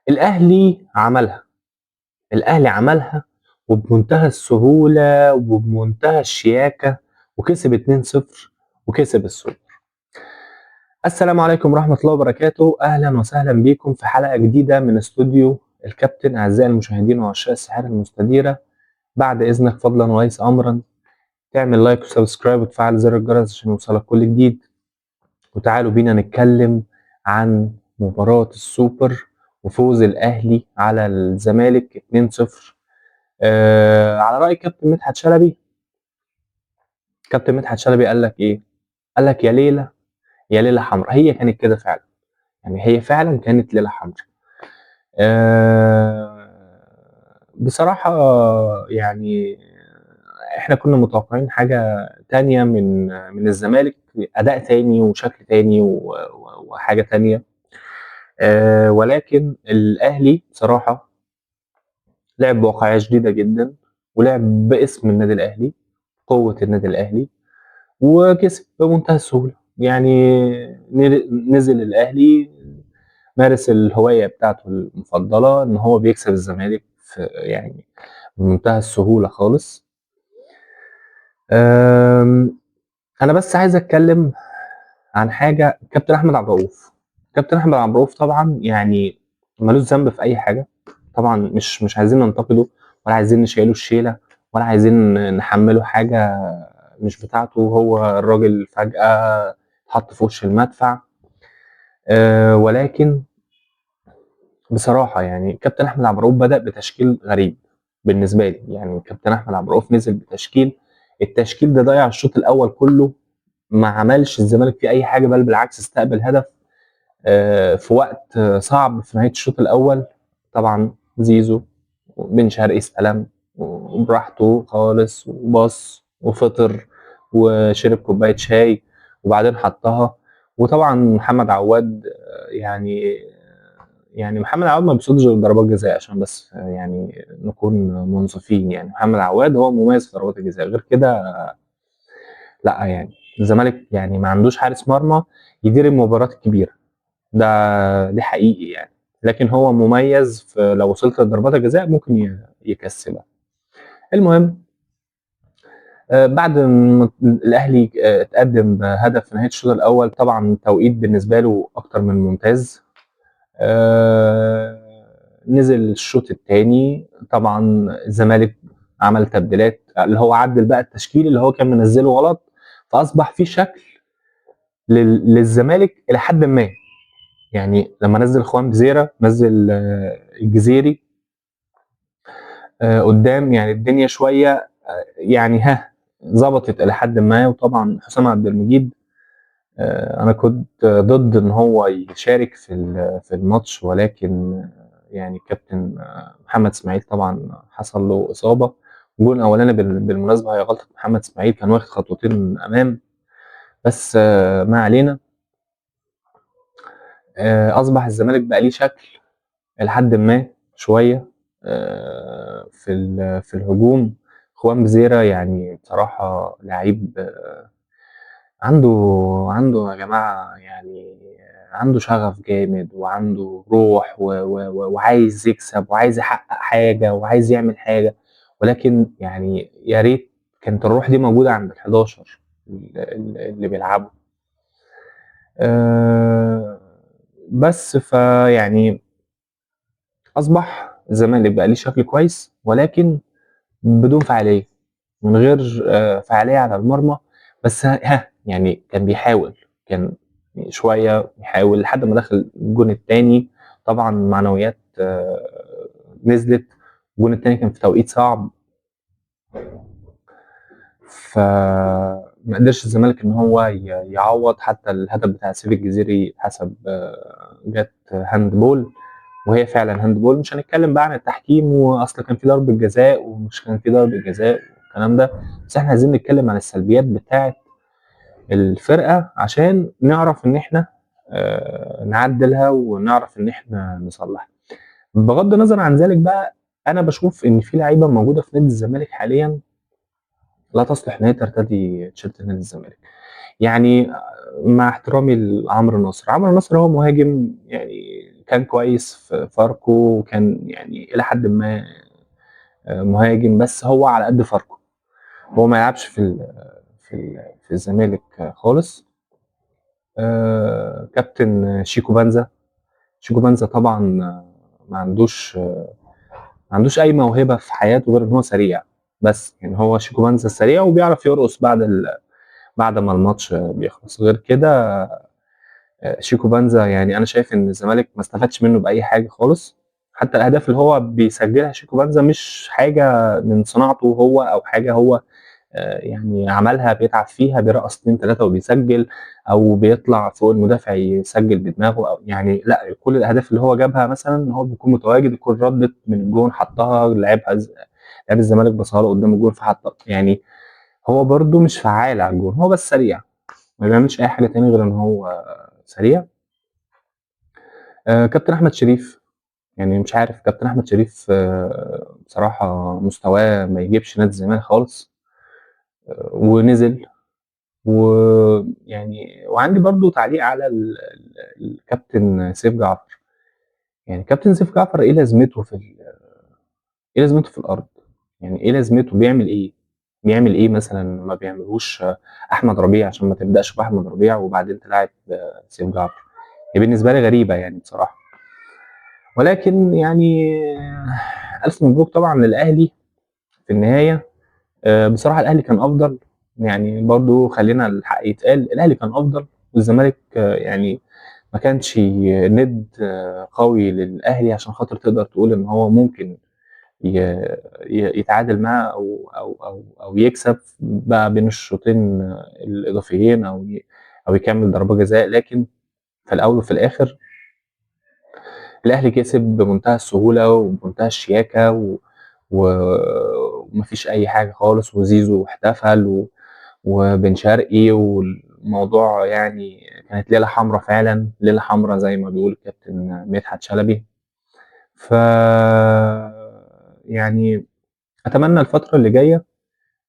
الأهلي عملها، الأهلي عملها وبمنتهى السهولة وبمنتهى الشياكة وكسب 2-0 وكسب السوبر. السلام عليكم ورحمة الله وبركاته، أهلا وسهلا بكم في حلقة جديدة من استوديو الكابتن. أعزائي المشاهدين وعشاق السحارة المستديرة، بعد إذنك فضلا وليس أمرا تعمل لايك وسبسكرايب وتفعل زر الجرس عشان يوصلك كل جديد. وتعالوا بينا نتكلم عن مباراة السوبر وفوز الأهلي على الزمالك 2-0. على رأي كابتن مدحت شلبي. كابتن مدحت شلبي قال لك إيه؟ قال لك يا ليلة يا ليلة حمراء. هي كانت كده فعلا، يعني هي فعلا كانت ليلة حمراء. بصراحة يعني احنا كنا متوقعين حاجة تانية من الزمالك، أداء تاني وشكل تاني وحاجة تانية. ولكن الأهلي بصراحة لعب بواقعية شديدة جدا، ولعب باسم النادي الأهلي، قوة النادي الأهلي، وكسب بمنتهى السهولة. يعني نزل الأهلي مارس الهواية بتاعته المفضلة إن هو بيكسب الزمالك في يعني بمنتهى السهولة خالص. أنا بس عايز أتكلم عن حاجة. كابتن أحمد عبد الرؤوف، كابتن أحمد عبد الرؤوف طبعا يعني ملوش ذنب في أي حاجة. طبعا مش عايزين ننتقده، ولا عايزين نشيله الشيلة، ولا عايزين نحمله حاجة مش بتاعته. هو الراجل فجأة اتحط في وش المدفع. ولكن بصراحة يعني كابتن أحمد عبد الرؤوف بدأ بتشكيل غريب بالنسبة لي. يعني كابتن أحمد عبد الرؤوف نزل بتشكيل، التشكيل ده ضيع الشوط الأول كله، ما عملش الزمالك فيه أي حاجة، بل بالعكس استقبل هدف في وقت صعب في نهاية الشوط الأول. طبعا زيزو بن شرقي استلم وبراحته خالص وبص وفطر وشرب كوباية شاي وبعدين حطها. وطبعا محمد عواد يعني محمد عواد ما بيصدش غير ضربات جزاء، عشان بس يعني نكون منصفين. يعني محمد عواد هو مميز في ضربات الجزاء، غير كده لا. يعني الزمالك يعني ما عندوش حارس مرمى يدير المباريات الكبيره، دي حقيقي يعني. لكن هو مميز في لو وصلت لضربات الجزاء ممكن يكسبها. المهم بعد ما الاهلي اتقدم بهدف في نهايه الشوط الاول، طبعا التوقيت بالنسبه له اكتر من ممتاز. نزل الشوط الثاني، طبعا الزمالك عمل تبديلات، اللي هو عدل بقى التشكيل اللي هو كان منزله غلط، فاصبح في شكل للزمالك الى حد ما. يعني لما نزل خوان بزيرة، نزل الجزيري قدام، يعني الدنيا شويه يعني ظبطت الى حد ما. وطبعا حسام عبد المجيد انا كنت ضد ان هو يشارك في الماتش، ولكن يعني كابتن محمد اسماعيل طبعا حصل له اصابه. الجول الاولاني بالمناسبه هي غلطه محمد اسماعيل، كان واخد خطوتين امام، بس ما علينا. اصبح الزمالك بقى ليه شكل لحد ما شويه في الهجوم. خوان بزيرة يعني بصراحة لعيب عنده عنده يا جماعة، يعني عنده شغف جامد وعنده روح وعايز يكسب وعايز يحقق حاجة وعايز يعمل حاجة. ولكن يعني يا ريت كانت الروح دي موجودة عند ال11 اللي بيلعبوا. أه بس فيعني أصبح الزمالك بقى ليه شكل كويس، ولكن بدون فعالية، من غير فعالية على المرمى. بس يعني كان بيحاول، كان شوية يحاول لحد ما دخل الجون الثاني. طبعا معنويات نزلت. الجون الثاني كان في توقيت صعب، فما قدرش الزمالك ان هو يعوض. حتى الهدف بتاع سيف الجزيري حسب جت هاند بول، وهي فعلا هاند بول. مش هنتكلم بقى عن التحكيم واصل كان في ضربة جزاء ومش كان في ضربة جزاء والكلام ده، بس احنا عايزين نتكلم عن السلبيات بتاعه الفرقة عشان نعرف ان احنا نعدلها ونعرف ان احنا نصلحها. بغض النظر عن ذلك بقى، انا بشوف ان في لعيبه موجوده في نادي الزمالك حاليا لا تصلح ان هي ترتدي تيشيرت نادي الزمالك. يعني مع احترامي لعمرو ناصر، عمرو ناصر هو مهاجم يعني كان كويس في فاركو، وكان يعني إلى حدٍ ما مهاجم، بس هو على قد فاركو، هو ما يلعبش في الزمالك خالص. كابتن شيكو بانزا، شيكو بانزا طبعًا ما عندوش أي موهبة في حياته غير إن هو سريع، بس يعني هو شيكو بانزا سريع وبيعرف يرقص بعد ما الماتش بيخلص، غير كده شيكو بانزا يعني أنا شايف إن الزمالك ما استفادش منه بأي حاجة خالص، حتى الأهداف اللي هو بيسجلها شيكو بانزا مش حاجة من صناعته هو أو حاجة هو يعني عملها بيتعب فيها، بيرقص 2 3 وبيسجل، أو بيطلع فوق المدافع يسجل بدماغه، أو يعني لأ، كل الأهداف اللي هو جابها مثلًا هو بيكون متواجد، الكورة ردت من الجون حطها، لاعب الزمالك بصّاها له قدام الجون فحطها، يعني هو برضه مش فعّال على الجون، هو بس سريع، ما بيعملش أي حاجة تاني غير إن هو سريع. كابتن أحمد شريف، يعني مش عارف كابتن أحمد شريف بصراحة مستواه ما يجيبش نادي الزمالك خالص، ونزل. ويعني وعندي برضه تعليق على الكابتن سيف جعفر، يعني كابتن سيف جعفر إيه لازمته في الأرض؟ يعني إيه لازمته، بيعمل إيه؟ بيعمل إيه مثلًا ما بيعملهوش أحمد ربيع، عشان ما تبدأش بأحمد ربيع وبعدين تلاعب سيف جعفر، هي بالنسبة لي غريبة يعني بصراحة. ولكن يعني ألف مبروك طبعًا للأهلي في النهاية. بصراحة الأهلي كان أفضل، يعني برضه خلّينا الحق يتقال، الأهلي كان أفضل والزمالك يعني ما كانش ند قوي للأهلي عشان خاطر تقدر تقول إن هو ممكن ي ي يتعادل معاه أو يكسب بقى بين الشوطين الإضافيين، أو يكمّل ضربات جزاء، لكن في الأول وفي الآخر الأهلي كسب بمنتهى السهولة وبمنتهى الشياكة وما فيش أي حاجة خالص، وزيزو احتفل وبن شرقي، والموضوع يعني كانت ليلة حمرا فعلًا، ليلة حمرا زي ما بيقول الكابتن مدحت شلبي. ف يعني أتمنى الفترة اللي جاية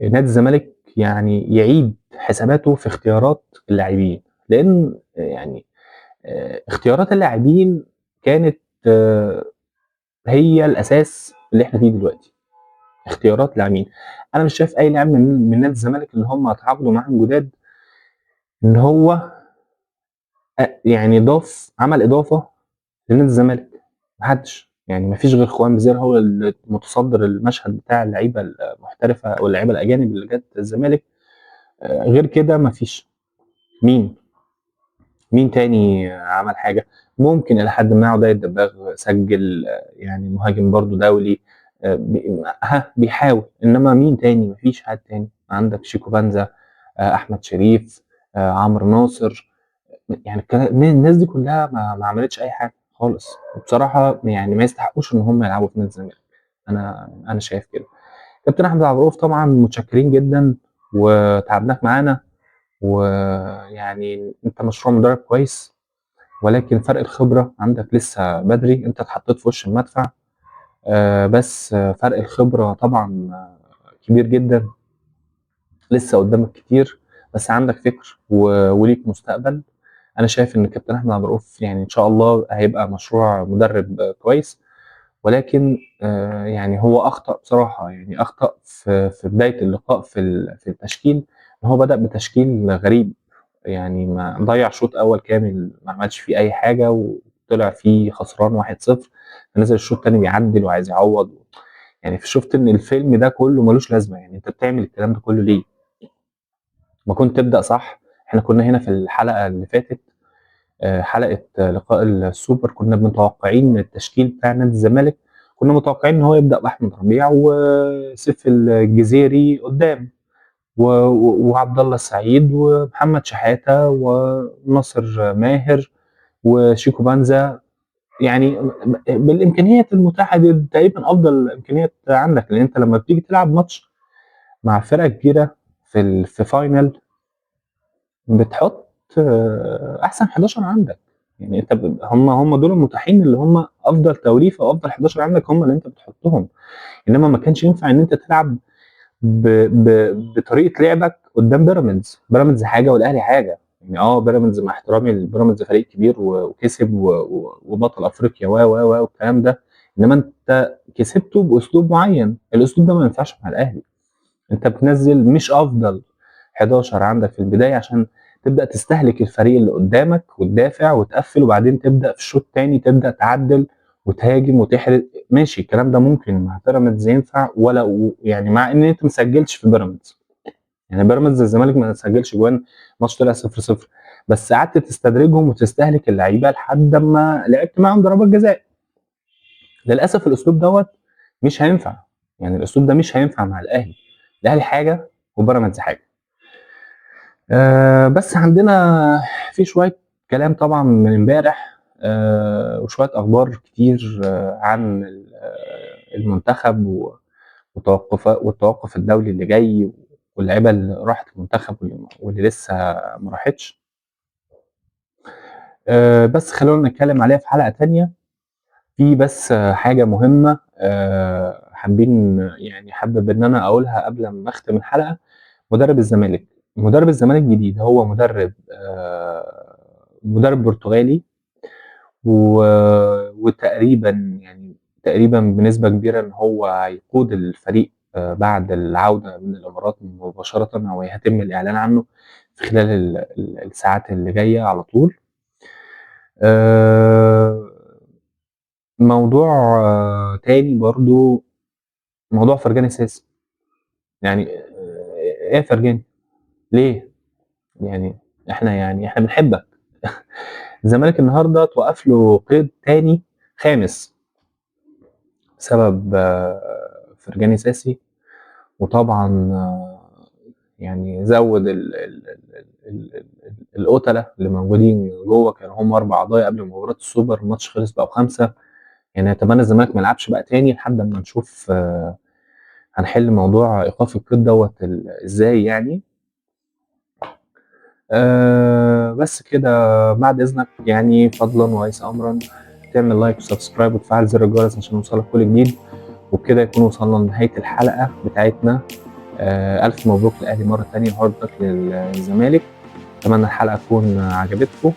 نادي الزمالك يعني يعيد حساباته في اختيارات اللاعبين، لإن يعني اختيارات اللاعبين كانت هي الأساس اللي إحنا فيه دلوقتي، اختيارات لاعبين. أنا مش شايف أي لاعب من نادي الزمالك اللي هم اتعاقدوا معاهم جداد إن هو يعني عمل إضافة لنادي الزمالك، ما حدش، يعني ما فيش غير خوان بزير هو اللي متصدر المشهد بتاع اللعيبة المحترفة أو اللعيبة الأجانب اللي جات الزمالك، غير كده ما فيش. مين؟ مين تاني عمل حاجة؟ ممكن إلى حدٍ ما عُدي الدباغ سجّل يعني مهاجم برضه دولي، بيحاول، إنما مين تاني؟ ما فيش حد تاني، عندك شيكو بانزا، أحمد شريف، عمرو ناصر، يعني الناس دي كلّها ما عملتش أي حاجة خالص، وبصراحة يعني ما يستحقوش إن هم يلعبوا في نادي الزمالك، أنا شايف كده. كابتن أحمد عبد الرؤوف طبعًا متشكرين جدًا وتعبناك معانا، ويعني أنت مشروع مدرب كويس، ولكن فرق الخبرة عندك لسه بدري، أنت اتحطيت في وش المدفع، بس فرق الخبرة طبعًا كبير جدًا، لسه قدامك كتير، بس عندك فكر وليك مستقبل. أنا شايف إن الكابتن أحمد عبد الرؤوف يعني إن شاء الله هيبقى مشروع مدرب كويس، ولكن يعني هو أخطأ بصراحة، يعني أخطأ في بداية اللقاء في التشكيل، إن هو بدأ بتشكيل غريب، يعني ضيّع شوط أول كامل ما عملش فيه أي حاجة، وطلع فيه خسران 1-0، فنزل الشوط التاني بيعدّل وعايز يعوّض، يعني شُفت إن الفيلم ده كلّه ما لوش لازمة، يعني أنت بتعمل الكلام ده كلّه ليه؟ ما كنت تبدأ صح. إحنا كنا هنا في الحلقة اللي فاتت، حلقة لقاء السوبر، كنا متوقعين التشكيل بتاع نادي الزمالك، كنا متوقعين إن هو يبدأ بأحمد ربيع وسيف الجزيري قدّام، وعبد الله السعيد ومحمد شحاتة وناصر ماهر وشيكو بانزا، يعني بالإمكانيات المتاحة دي تقريبًا أفضل إمكانيات عندك، لإن أنت لمّا بتيجي تلعب ماتش مع فرقة كبيرة في final بتحط أحسن 11 عندك، يعني أنت هم دول المتاحين اللي هم أفضل توليفة وأفضل 11 عندك هم اللي أنت بتحطهم، إنما ما كانش ينفع إن أنت تلعب ب ب بطريقة لعبك قدّام بيراميدز حاجة والأهلي حاجة، يعني بيراميدز مع احترامي لبيراميدز فريق كبير وكسب وبطل افريقيا والكلام ده، انما انت كسبته باسلوب معين، الاسلوب ده ما ينفعش مع الاهلي. انت بتنزل مش افضل 11 عندك في البدايه عشان تبدا تستهلك الفريق اللي قدامك وتدافع وتقفل، وبعدين تبدا في الشوط الثاني تبدا تعدل وتهاجم وتحرق. ماشي، الكلام ده ممكن مع بيراميدز ينفع، ولا يعني مع ان انت ما سجلتش في بيراميدز، يعني بيراميدز الزمالك ما سجلش جوان، ماتش طلع 0-0، بس قعدت تستدرجهم وتستهلك اللعيبه لحد ما لعبت معاهم ضربات جزاء. للاسف الاسلوب دوت مش هينفع، يعني الاسلوب ده مش هينفع مع الاهلي. الاهلي حاجه وبيراميدز حاجه. بس عندنا في شويه كلام طبعا من امبارح، وشويه اخبار كتير عن المنتخب والتوقف الدولي اللي جاي، واللعيبه اللي راحت المنتخب واللي لسه ما راحتش. بس خلونا نتكلم عليها في حلقه تانية. في بس حاجه مهمه حابب ان انا اقولها قبل ما اختم الحلقه. مدرب الزمالك جديد، هو مدرب برتغالي، وتقريبا يعني تقريبا بنسبة كبيرة ان هو هيقود الفريق بعد العودة من الامارات مباشرة، او هيتم الاعلان عنه في خلال الساعات اللي جاية على طول. آه، موضوع تاني برضو، موضوع فرجاني ساسي. يعني ايه فرجاني؟ ليه؟ يعني احنا بنحبك. الزمالك النهارده توقف له قيد تاني خامس بسبب فرجاني ساسي، وطبعا يعني زود القتلة اللي موجودين جوه. كانوا هم 4 قضايا قبل مباراة السوبر، الماتش خلص بقى ب5. يعني اتمنى الزمالك ما يلعبش بقى تاني لحد ما نشوف هنحل موضوع ايقاف القيد دوت ازاي يعني. بس كده، بعد اذنك يعني فضلا وليس امرا تعمل لايك وسبسكرايب وتفعل زر الجرس عشان يوصلك كل جديد. وبكده يكون وصلنا لنهاية الحلقة بتاعتنا. ألف مبروك للأهلي مرة تانية، وهارد لك للزمالك. أتمنى الحلقة تكون عجبتكم،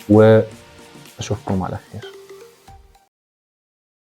وأشوفكم على خير.